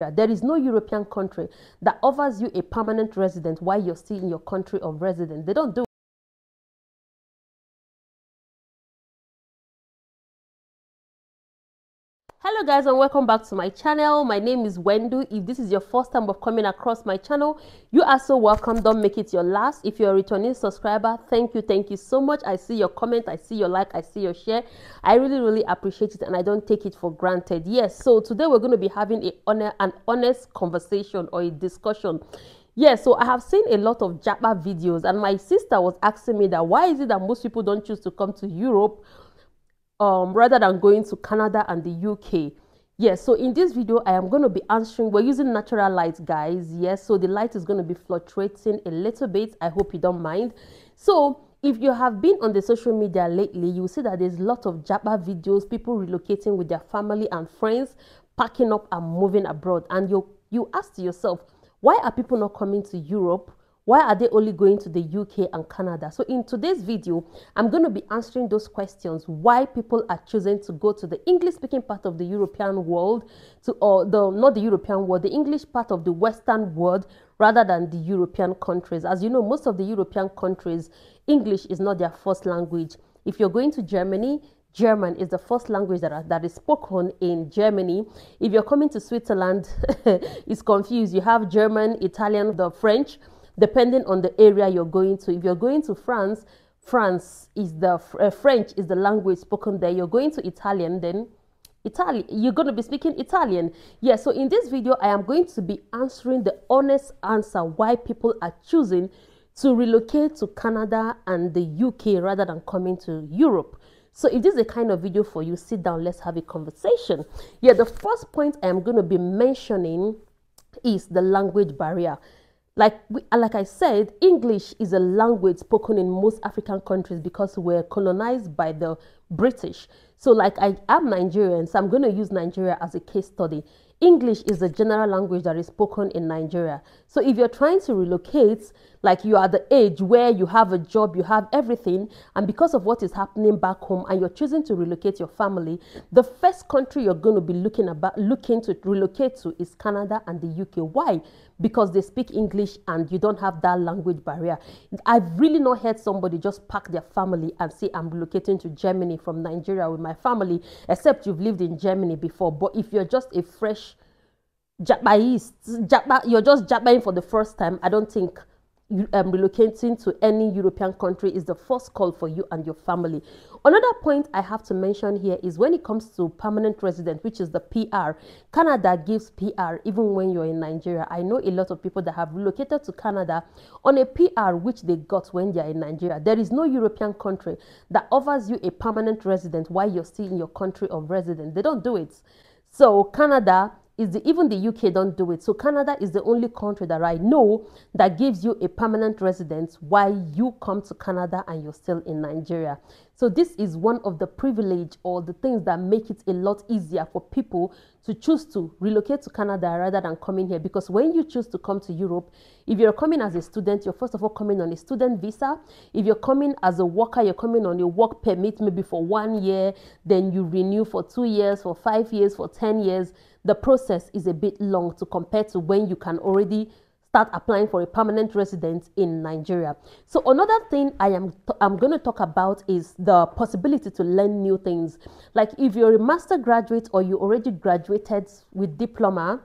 There is no European country that offers you a permanent residence while you're still in your country of residence. They don't do. Hello guys, and welcome back to my channel. My name is Wendu. If this is your first time of coming across my channel, you are so welcome. Don't make it your last. If you're a returning subscriber, thank you so much. I see your comment, I see your like, I see your share. I really appreciate it, and I don't take it for granted. Yes, so today we're going to be having an honest conversation or a discussion. Yes, so I have seen a lot of Japa videos, and my sister was asking me that why is it that most people don't choose to come to Europe rather than going to Canada and the UK. Yes, so in this video, I am going to be answering. We're using natural light, guys. Yes, so the light is going to be fluctuating a little bit. I hope you don't mind. So if you have been on the social media lately, you will see that there's a lot of Japa videos, people relocating with their family and friends, packing up and moving abroad. And you ask yourself, why are people not coming to Europe? Why are they only going to the UK and Canada? So in today's video, I'm going to be answering those questions. Why people are choosing to go to the English-speaking part of the European world, not the European world, the English part of the Western world, rather than the European countries. As you know, most of the European countries, English is not their first language. If you're going to Germany, German is the first language that is spoken in Germany. If you're coming to Switzerland, it's confused. You have German, Italian, the French, depending on the area you're going to. If you're going to France, French is the language spoken there. You're going to Italian, then you're going to be speaking Italian. Yeah, so in this video, I am going to be answering the honest answer why people are choosing to relocate to Canada and the UK rather than coming to Europe. So if this is the kind of video for you, sit down, let's have a conversation. Yeah, the first point I am going to be mentioning is the language barrier. Like I said, English is a language spoken in most African countries because we're colonized by the British. So like I am Nigerian, so I'm going to use Nigeria as a case study. English is the general language that is spoken in Nigeria. So if you're trying to relocate, like you are at the age where you have a job, you have everything, and because of what is happening back home and you're choosing to relocate your family, the first country you're going to be looking to relocate to is Canada and the UK. Why? Because they speak English and you don't have that language barrier. I've really not heard somebody just pack their family and say, I'm relocating to Germany from Nigeria with my family, except you've lived in Germany before. But if you're just a fresh you're just Japanese for the first time, I don't think relocating to any European country is the first call for you and your family. Another point I have to mention here is when it comes to permanent resident, which is the PR, Canada gives PR even when you're in Nigeria. I know a lot of people that have relocated to Canada on a PR which they got when they're in Nigeria. There is no European country that offers you a permanent resident while you're still in your country of residence. They don't do it. So Canada even the UK don't do it. So Canada is the only country that I know that gives you a permanent residence while you come to Canada and you're still in Nigeria. So this is one of the privilege or the things that make it a lot easier for people to choose to relocate to Canada rather than coming here. Because when you choose to come to Europe, if you're coming as a student, you're first of all coming on a student visa. If you're coming as a worker, you're coming on a work permit maybe for 1 year, then you renew for 2 years, for 5 years, for 10 years. The process is a bit long to compare to when you can already start applying for a permanent residence in Nigeria. So another thing I'm going to talk about is the possibility to learn new things. Like if you're a master graduate or you already graduated with diploma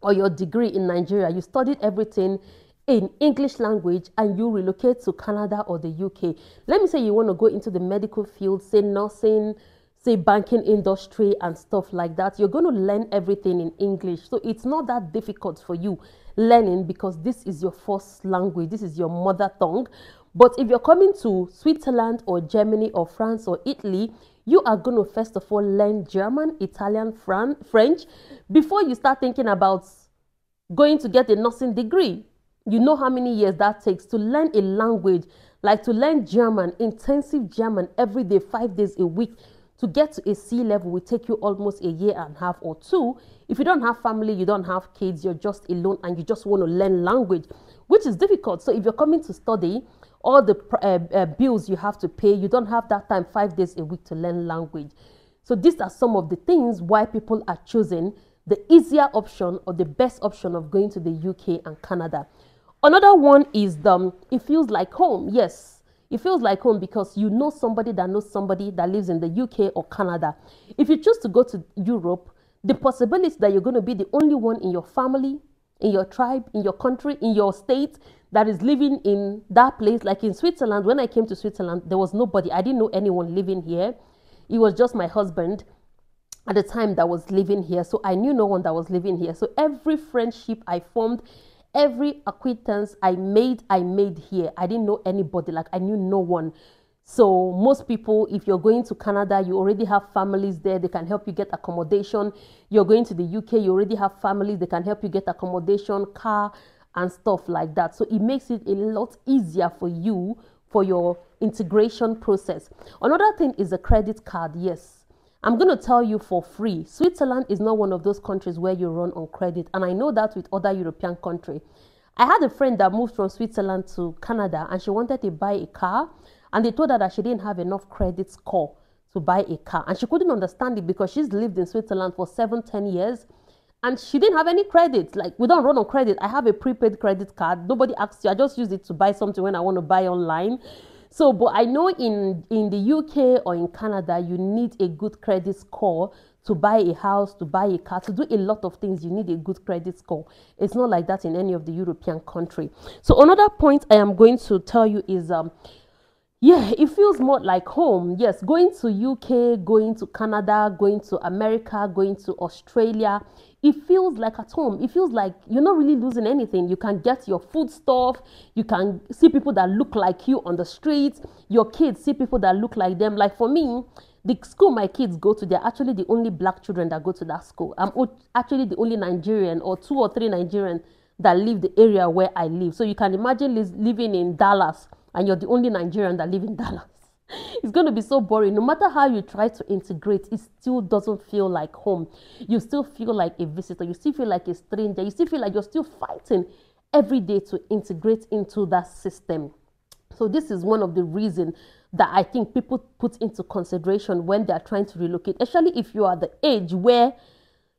or your degree in Nigeria, you studied everything in English language and you relocate to Canada or the UK. Let me say you want to go into the medical field, say nursing, say banking industry and stuff like that. You're going to learn everything in English. So it's not that difficult for you learning because this is your first language. This is your mother tongue. But if you're coming to Switzerland or Germany or France or Italy, you are going to first of all learn German, Italian, French before you start thinking about going to get a nursing degree. You know how many years that takes to learn a language, like to learn German, intensive German every day, 5 days a week. To get to a C level will take you almost a year and a half or 2. If you don't have family, you don't have kids, you're just alone and you just want to learn language, which is difficult. So if you're coming to study, all the bills you have to pay, you don't have that time 5 days a week to learn language. So these are some of the things why people are choosing the easier option or the best option of going to the UK and Canada. Another one is it feels like home. Yes, it feels like home because you know somebody that knows somebody that lives in the UK or Canada. If you choose to go to Europe, the possibility that you're going to be the only one in your family, in your tribe, in your country, in your state that is living in that place. Like in Switzerland, when I came to Switzerland, there was nobody. I didn't know anyone living here. It was just my husband at the time that was living here. So I knew no one that was living here. So every friendship I formed, every acquaintance I made here. I didn't know anybody. Like I knew no one. So most people, if you're going to Canada, you already have families there. They can help you get accommodation. You're going to the UK, you already have families. They can help you get accommodation, car, and stuff like that. So it makes it a lot easier for you for your integration process. Another thing is a credit card. Yes, I'm going to tell you for free. Switzerland is not one of those countries where you run on credit. And I know that with other European countries. I had a friend that moved from Switzerland to Canada and she wanted to buy a car. And they told her that she didn't have enough credit score to buy a car. And she couldn't understand it because she's lived in Switzerland for 7-10 years. And she didn't have any credit. Like, we don't run on credit. I have a prepaid credit card. Nobody asks you. I just use it to buy something when I want to buy online. So, but I know in the UK or in Canada, you need a good credit score to buy a house, to buy a car, to do a lot of things. You need a good credit score. It's not like that in any of the European countries. So another point I am going to tell you is, yeah, it feels more like home. Yes, going to UK, going to Canada, going to America, going to Australia, it feels like at home. It feels like you're not really losing anything. You can get your food stuff. You can see people that look like you on the streets. Your kids see people that look like them. Like for me, the school my kids go to, they're actually the only black children that go to that school. I'm actually the only Nigerian or 2 or 3 Nigerians that live the area where I live. So you can imagine living in Dallas and you're the only Nigerian that live in Dallas. It's going to be so boring. No matter how you try to integrate, it still doesn't feel like home. You still feel like a visitor. You still feel like a stranger. You still feel like you're still fighting every day to integrate into that system. So this is one of the reasons that I think people put into consideration when they're trying to relocate, especially if you are the age where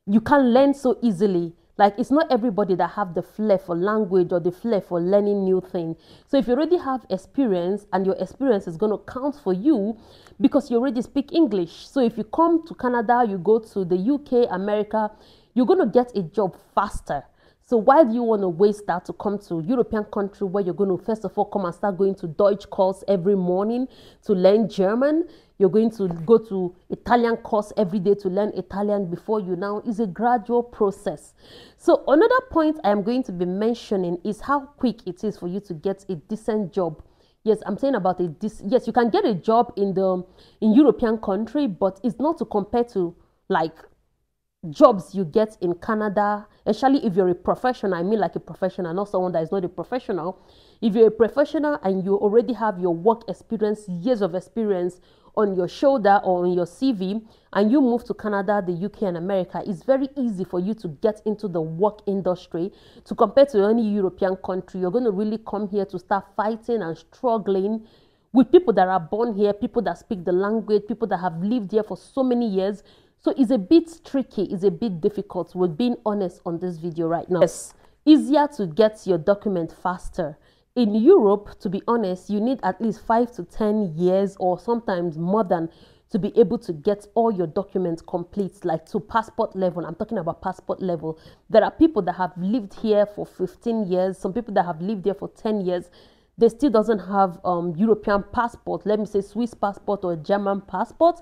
you can learn so easily. Like, it's not everybody that have the flair for language or the flair for learning new things. So if you already have experience and your experience is going to count for you because you already speak English. So if you come to Canada, you go to the UK, America, you're going to get a job faster. So why do you want to waste that to come to European country where you're going to first of all come and start going to Deutsch course every morning to learn German? You're going to go to Italian course every day to learn Italian before you now. It's a gradual process. So another point I am going to be mentioning is how quick it is for you to get a decent job. Yes, I'm saying about yes, you can get a job in European country, but it's not to compare to like jobs you get in Canada, especially if you're a professional. I mean like a professional, not someone that is not a professional. If you're a professional and you already have your work experience, years of experience on your shoulder or on your CV, and you move to Canada, the UK and America, it's very easy for you to get into the work industry to compare to any European country. You're going to really come here to start fighting and struggling with people that are born here, people that speak the language, people that have lived here for so many years. So it's a bit tricky, it's a bit difficult. We're being honest on this video right now. Yes, easier to get your document faster. In Europe, to be honest, you need at least 5 to 10 years or sometimes more than to be able to get all your documents complete, like to passport level. I'm talking about passport level. There are people that have lived here for 15 years, some people that have lived here for 10 years. They still doesn't have European passport, let me say Swiss passport or German passport.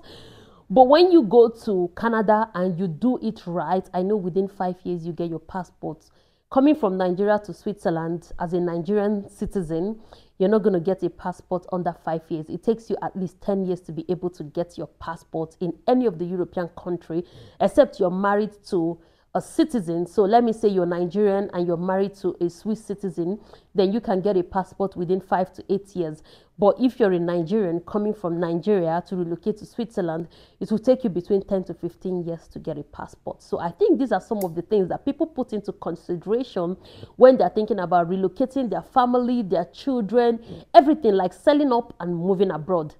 But when you go to Canada and you do it right, I know within 5 years you get your passport. Coming from Nigeria to Switzerland as a Nigerian citizen, you're not going to get a passport under 5 years. It takes you at least 10 years to be able to get your passport in any of the European country, except you're married to a citizen. So let me say you're Nigerian and you're married to a Swiss citizen, then you can get a passport within 5 to 8 years. But if you're a Nigerian coming from Nigeria to relocate to Switzerland, it will take you between 10 to 15 years to get a passport. So I think these are some of the things that people put into consideration when they're thinking about relocating their family, their children, everything, like selling up and moving abroad.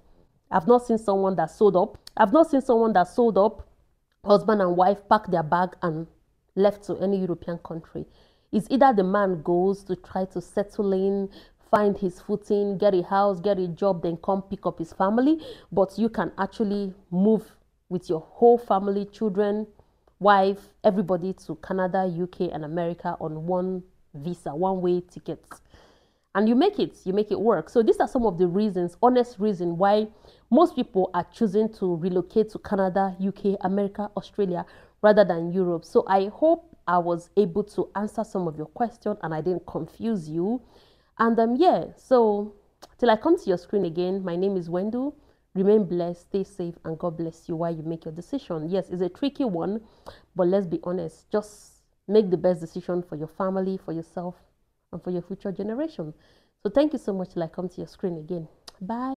I've not seen someone that sold up. Husband and wife pack their bag and left to any European country. It's either the man goes to try to settle in, find his footing, get a house, get a job, then come pick up his family. But you can actually move with your whole family, children, wife, everybody to Canada, UK, and America on one visa, one-way ticket. And you make it work. So these are some of the reasons, honest reason why most people are choosing to relocate to Canada, UK, America, Australia, rather than Europe. So I hope I was able to answer some of your questions and I didn't confuse you. And yeah, so till I come to your screen again, my name is Wendu. Remain blessed, stay safe, and God bless you while you make your decision. Yes, it's a tricky one, but let's be honest. Just make the best decision for your family, for yourself, and for your future generation. So thank you so much till I come to your screen again. Bye.